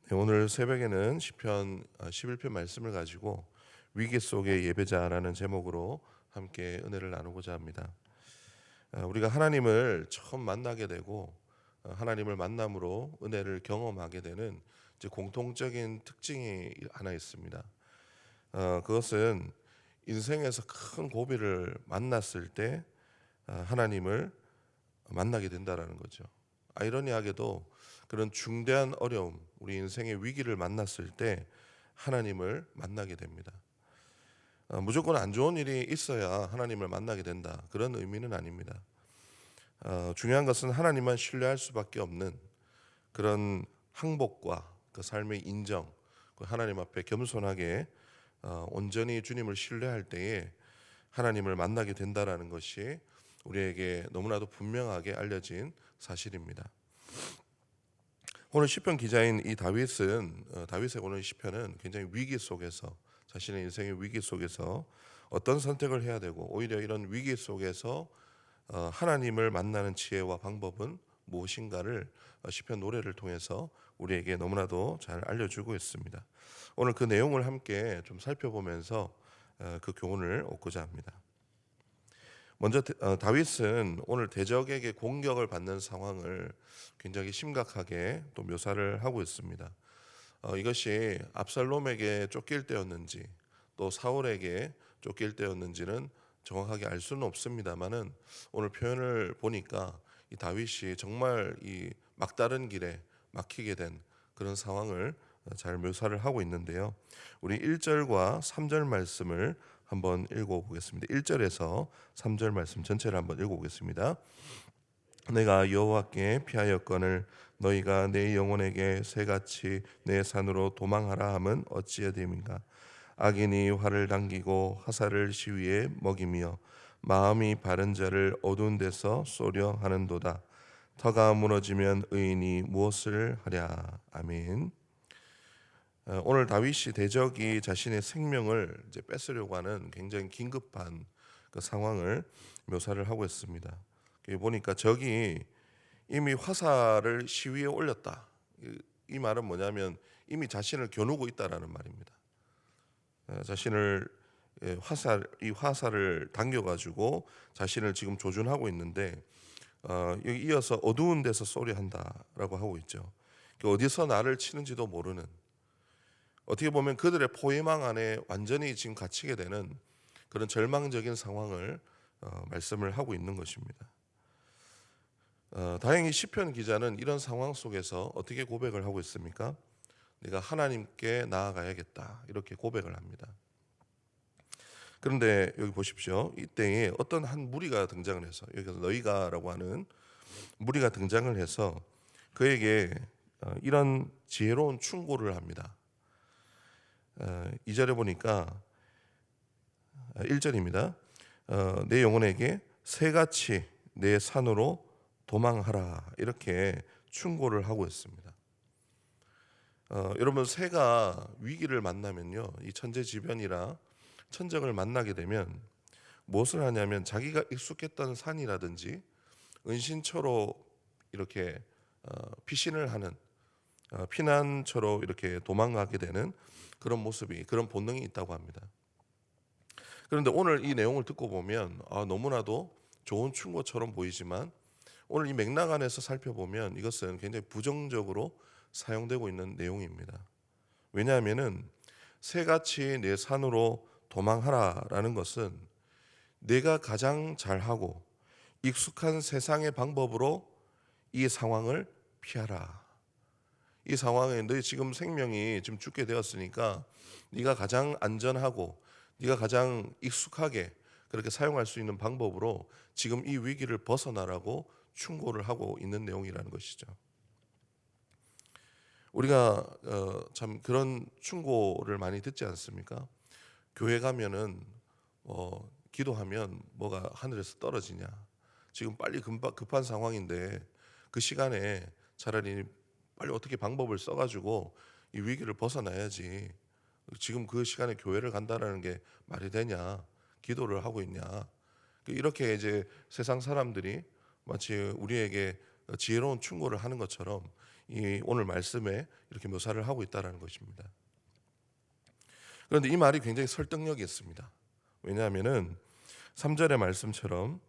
네, 오늘 새벽에는 시편 11편 말씀을 가지고 위기 속의 예배자라는 제목으로 함께 은혜를 나누고자 합니다. 우리가 하나님을 처음 만나게 되고 하나님을 만남으로 은혜를 경험하게 되는 이제 공통적인 특징이 하나 있습니다. 그것은 인생에서 큰 고비를 만났을 때 하나님을 만나게 된다라는 거죠. 아이러니하게도 그런 중대한 어려움, 우리 인생의 위기를 만났을 때 하나님을 만나게 됩니다. 무조건 안 좋은 일이 있어야 하나님을 만나게 된다. 그런 의미는 아닙니다. 중요한 것은 하나님만 신뢰할 수밖에 없는 그런 항복과 그 삶의 인정, 그 하나님 앞에 겸손하게 온전히 주님을 신뢰할 때에 하나님을 만나게 된다라는 것이 우리에게 너무나도 분명하게 알려진 사실입니다. 오늘 시편 기자인 이 다윗의 오늘 시편은 굉장히 위기 속에서 자신의 인생의 위기 속에서 어떤 선택을 해야 되고 오히려 이런 위기 속에서 하나님을 만나는 지혜와 방법은 무엇인가를 시편 노래를 통해서 우리에게 너무나도 잘 알려주고 있습니다. 오늘 그 내용을 함께 좀 살펴보면서 그 교훈을 얻고자 합니다. 먼저 다윗은 오늘 대적에게 공격을 받는 상황을 굉장히 심각하게 또 묘사를 하고 있습니다. 이것이 압살롬에게 쫓길 때였는지 또 사울에게 쫓길 때였는지는 정확하게 알 수는 없습니다만은 오늘 표현을 보니까 이 다윗이 정말 이 막다른 길에 막히게 된 그런 상황을 잘 묘사를 하고 있는데요. 우리 1절과 3절 말씀을 한번 읽어보겠습니다. 1절에서 3절 말씀 전체를 한번 읽어보겠습니다. 내가 여호와께 피하였거늘 너희가 내 영혼에게 새같이 내 산으로 도망하라 함은 어찌해야 됨인가. 악인이 활을 당기고 화살을 시위에 먹이며 마음이 바른 자를 어두운 데서 쏘려 하는도다. 터가 무너지면 의인이 무엇을 하랴. 아멘. 오늘 다윗이 대적이 자신의 생명을 이제 뺏으려고 하는 굉장히 긴급한 그 상황을 묘사를 하고 있습니다. 여기 보니까 적이 이미 화살을 시위에 올렸다. 이 말은 뭐냐면 이미 자신을 겨누고 있다라는 말입니다. 자신을 이 화살을 당겨가지고 자신을 지금 조준하고 있는데 여기 이어서 어두운 데서 쏘려 한다라고 하고 있죠. 어디서 나를 치는지도 모르는, 어떻게 보면 그들의 포위망 안에 완전히 지금 갇히게 되는 그런 절망적인 상황을 말씀을 하고 있는 것입니다. 다행히 시편 기자는 이런 상황 속에서 어떻게 고백을 하고 있습니까? 내가 하나님께 나아가야겠다 이렇게 고백을 합니다. 그런데 여기 보십시오. 이때에 어떤 한 무리가 등장을 해서, 여기서 너희가라고 하는 무리가 등장을 해서 그에게 이런 지혜로운 충고를 합니다. 2절에 보니까 1절입니다. 내 영혼에게 새같이 내 산으로 도망하라 이렇게 충고를 하고 있습니다. 여러분, 새가 위기를 만나면요, 이 천재지변이라 천적을 만나게 되면 무엇을 하냐면 자기가 익숙했던 산이라든지 은신처로 이렇게 피신을 하는, 피난처로 이렇게 도망가게 되는 그런 모습이, 그런 본능이 있다고 합니다. 그런데 오늘 이 내용을 듣고 보면 너무나도 좋은 충고처럼 보이지만 오늘 이 맥락 안에서 살펴보면 이것은 굉장히 부정적으로 사용되고 있는 내용입니다. 왜냐하면은 새같이 내 산으로 도망하라라는 것은 내가 가장 잘하고 익숙한 세상의 방법으로 이 상황을 피하라. 이 상황에 너희 지금 생명이 지금 죽게 되었으니까 네가 가장 안전하고 네가 가장 익숙하게 그렇게 사용할 수 있는 방법으로 지금 이 위기를 벗어나라고 충고를 하고 있는 내용이라는 것이죠. 우리가 참 그런 충고를 많이 듣지 않습니까? 교회 가면은 기도하면 뭐가 하늘에서 떨어지냐. 지금 빨리 급한 상황인데 그 시간에 차라리 빨리 어떻게 방법을 써가지고 이 위기를 벗어나야지. 지금 그 시간에 교회를 간다라는 게 말이 되냐? 기도를 하고 있냐? 이렇게 이제 세상 사람들이 마치 우리에게 지혜로운 충고를 하는 것처럼 이 오늘 말씀에 이렇게 묘사를 하고 있다라는 것입니다. 그런데 이 말이 굉장히 설득력이 있습니다. 왜냐하면은 3절의 말씀처럼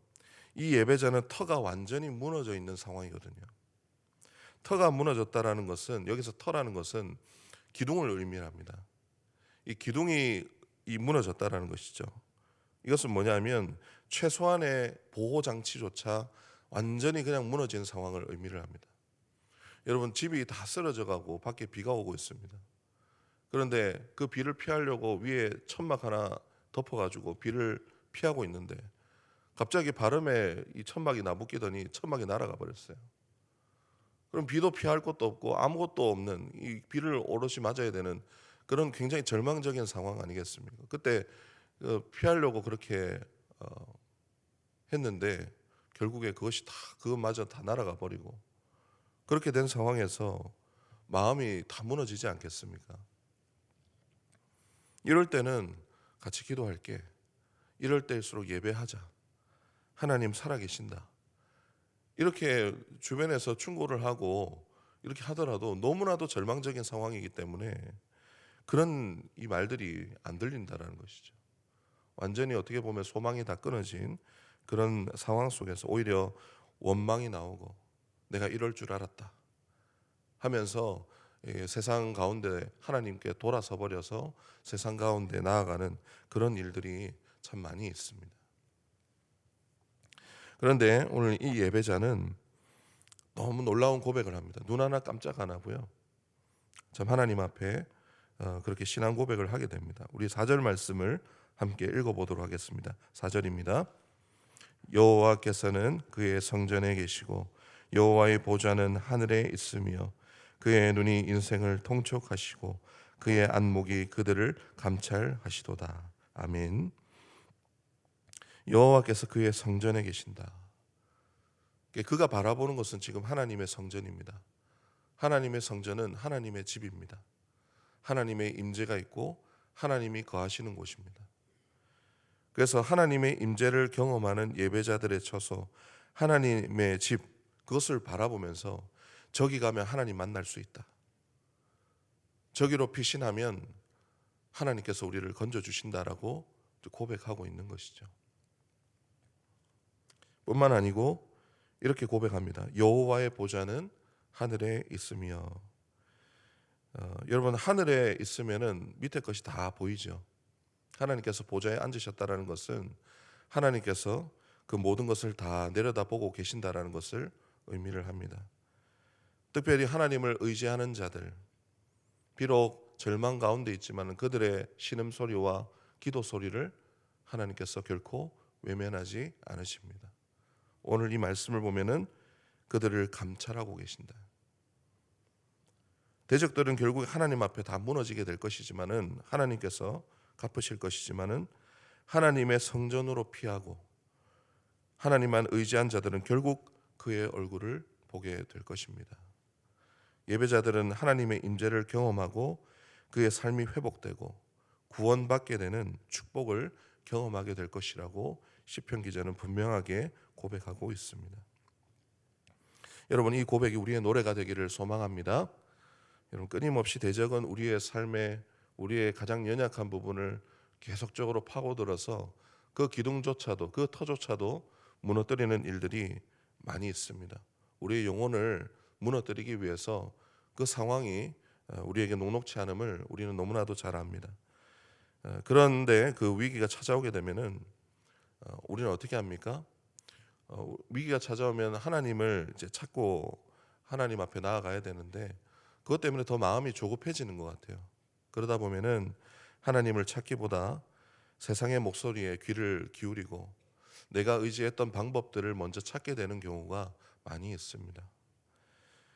이 예배자는 터가 완전히 무너져 있는 상황이거든요. 터가 무너졌다라는 것은, 여기서 터라는 것은 기둥을 의미합니다. 이 기둥이 무너졌다라는 것이죠. 이것은 뭐냐면 최소한의 보호 장치조차 완전히 그냥 무너진 상황을 의미를 합니다. 여러분, 집이 다 쓰러져 가고 밖에 비가 오고 있습니다. 그런데 그 비를 피하려고 위에 천막 하나 덮어가지고 비를 피하고 있는데 갑자기 바람에 이 천막이 나부끼더니 천막이 날아가 버렸어요. 그럼 비도 피할 곳도 없고 아무것도 없는, 이 비를 오롯이 맞아야 되는 그런 굉장히 절망적인 상황 아니겠습니까? 그때 피하려고 그렇게 했는데 결국에 그것이 다, 그것마저 다 날아가 버리고, 그렇게 된 상황에서 마음이 다 무너지지 않겠습니까? 이럴 때는 같이 기도할게. 이럴 때일수록 예배하자. 하나님 살아계신다. 이렇게 주변에서 충고를 하고 이렇게 하더라도 너무나도 절망적인 상황이기 때문에 그런 이 말들이 안 들린다라는 것이죠. 완전히 어떻게 보면 소망이 다 끊어진 그런 상황 속에서 오히려 원망이 나오고 내가 이럴 줄 알았다 하면서 세상 가운데 하나님께 돌아서 버려서 세상 가운데 나아가는 그런 일들이 참 많이 있습니다. 그런데 오늘 이 예배자는 너무 놀라운 고백을 합니다. 눈 하나 깜짝 안 하고요. 참 하나님 앞에 그렇게 신앙 고백을 하게 됩니다. 우리 4절 말씀을 함께 읽어보도록 하겠습니다. 4절입니다. 여호와께서는 그의 성전에 계시고 여호와의 보좌는 하늘에 있으며 그의 눈이 인생을 통촉하시고 그의 안목이 그들을 감찰하시도다. 아멘. 여호와께서 그의 성전에 계신다. 그가 바라보는 것은 지금 하나님의 성전입니다. 하나님의 성전은 하나님의 집입니다. 하나님의 임재가 있고 하나님이 거하시는 곳입니다. 그래서 하나님의 임재를 경험하는 예배자들의 처소, 하나님의 집, 그것을 바라보면서 저기 가면 하나님 만날 수 있다. 저기로 피신하면 하나님께서 우리를 건져주신다라고 고백하고 있는 것이죠. 뿐만 아니고 이렇게 고백합니다. 여호와의 보좌는 하늘에 있으며. 여러분, 하늘에 있으면은 밑에 것이 다 보이죠. 하나님께서 보좌에 앉으셨다라는 것은 하나님께서 그 모든 것을 다 내려다보고 계신다라는 것을 의미를 합니다. 특별히 하나님을 의지하는 자들, 비록 절망 가운데 있지만 그들의 신음소리와 기도 소리를 하나님께서 결코 외면하지 않으십니다. 오늘 이 말씀을 보면은 그들을 감찰하고 계신다. 대적들은 결국 하나님 앞에 다 무너지게 될 것이지만은 하나님께서 갚으실 것이지만은 하나님의 성전으로 피하고 하나님만 의지한 자들은 결국 그의 얼굴을 보게 될 것입니다. 예배자들은 하나님의 임재를 경험하고 그의 삶이 회복되고 구원받게 되는 축복을 경험하게 될 것이라고 시편 기자는 분명하게 고백하고 있습니다. 여러분, 이 고백이 우리의 노래가 되기를 소망합니다. 여러분, 끊임없이 대적은 우리의 삶에 우리의 가장 연약한 부분을 계속적으로 파고들어서 그 기둥조차도, 그 터조차도 무너뜨리는 일들이 많이 있습니다. 우리의 영혼을 무너뜨리기 위해서 그 상황이 우리에게 녹록치 않음을 우리는 너무나도 잘 압니다. 그런데 그 위기가 찾아오게 되면은 우리는 어떻게 합니까? 위기가 찾아오면 하나님을 이제 찾고 하나님 앞에 나아가야 되는데 그것 때문에 더 마음이 조급해지는 것 같아요. 그러다 보면은 하나님을 찾기보다 세상의 목소리에 귀를 기울이고 내가 의지했던 방법들을 먼저 찾게 되는 경우가 많이 있습니다.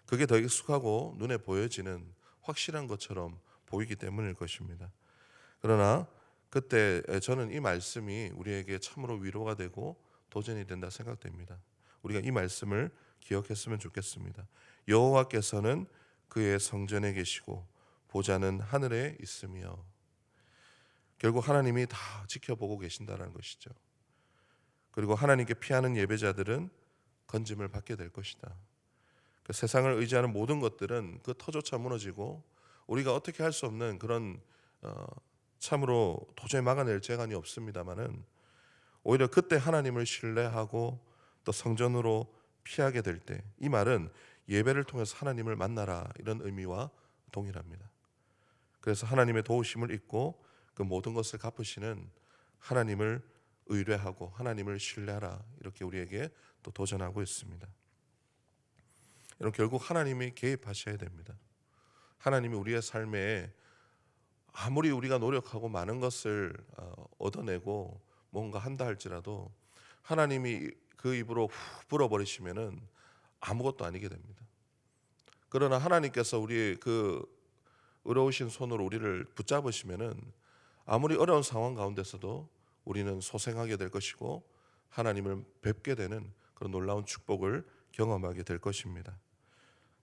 그게 더 익숙하고 눈에 보여지는 확실한 것처럼 보이기 때문일 것입니다. 그러나 그때 저는 이 말씀이 우리에게 참으로 위로가 되고 도전이 된다 생각됩니다. 우리가 이 말씀을 기억했으면 좋겠습니다. 여호와께서는 그의 성전에 계시고 보좌는 하늘에 있으며. 결국 하나님이 다 지켜보고 계신다는 것이죠. 그리고 하나님께 피하는 예배자들은 건짐을 받게 될 것이다. 그 세상을 의지하는 모든 것들은 그 터조차 무너지고 우리가 어떻게 할 수 없는 그런 참으로 도저히 막아낼 재간이 없습니다마는 오히려 그때 하나님을 신뢰하고 또 성전으로 피하게 될 때, 이 말은 예배를 통해서 하나님을 만나라 이런 의미와 동일합니다. 그래서 하나님의 도우심을 잊고 그 모든 것을 갚으시는 하나님을 의뢰하고 하나님을 신뢰하라, 이렇게 우리에게 또 도전하고 있습니다. 여러분, 결국 하나님이 개입하셔야 됩니다. 하나님이 우리의 삶에 아무리 우리가 노력하고 많은 것을 얻어내고 뭔가 한다 할지라도 하나님이 그 입으로 후 불어버리시면은 아무것도 아니게 됩니다. 그러나 하나님께서 우리의 그 의로우신 손으로 우리를 붙잡으시면은 아무리 어려운 상황 가운데서도 우리는 소생하게 될 것이고 하나님을 뵙게 되는 그런 놀라운 축복을 경험하게 될 것입니다.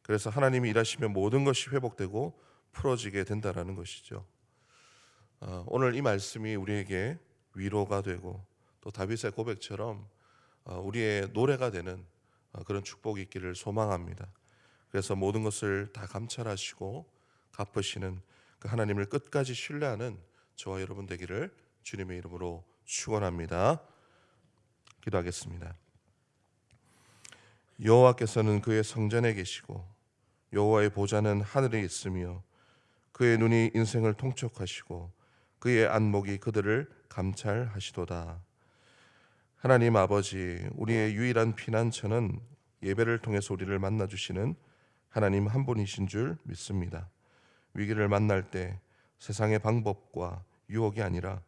그래서 하나님이 일하시면 모든 것이 회복되고 풀어지게 된다라는 것이죠. 오늘 이 말씀이 우리에게 위로가 되고 또 다윗의 고백처럼 우리의 노래가 되는 그런 축복이 있기를 소망합니다. 그래서 모든 것을 다 감찰하시고 갚으시는 그 하나님을 끝까지 신뢰하는 저와 여러분 되기를 주님의 이름으로 축원합니다. 기도하겠습니다. 여호와께서는 그의 성전에 계시고 여호와의 보좌는 하늘에 있으며 그의 눈이 인생을 통촉하시고 그의 안목이 그들을 감찰하시도다. 하나님 아버지, 우리의 유일한 피난처는 예배를 통해서 우리를 만나주시는 하나님 한 분이신 줄 믿습니다. 위기를 만날 때 세상의 방법과 유혹이 아니라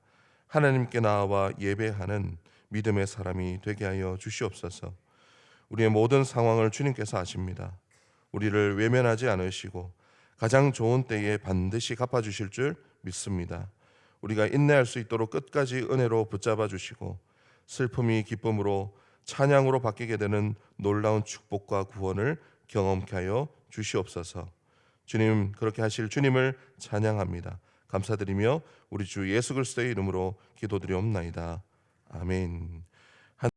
하나님께 나아와 예배하는 믿음의 사람이 되게 하여 주시옵소서. 우리의 모든 상황을 주님께서 아십니다. 우리를 외면하지 않으시고 가장 좋은 때에 반드시 갚아주실 줄 믿습니다. 우리가 인내할 수 있도록 끝까지 은혜로 붙잡아 주시고 슬픔이 기쁨으로 찬양으로 바뀌게 되는 놀라운 축복과 구원을 경험케 하여 주시옵소서. 주님, 그렇게 하실 주님을 찬양합니다. 감사드리며 우리 주 예수 그리스도의 이름으로 기도드리옵나이다. 아멘.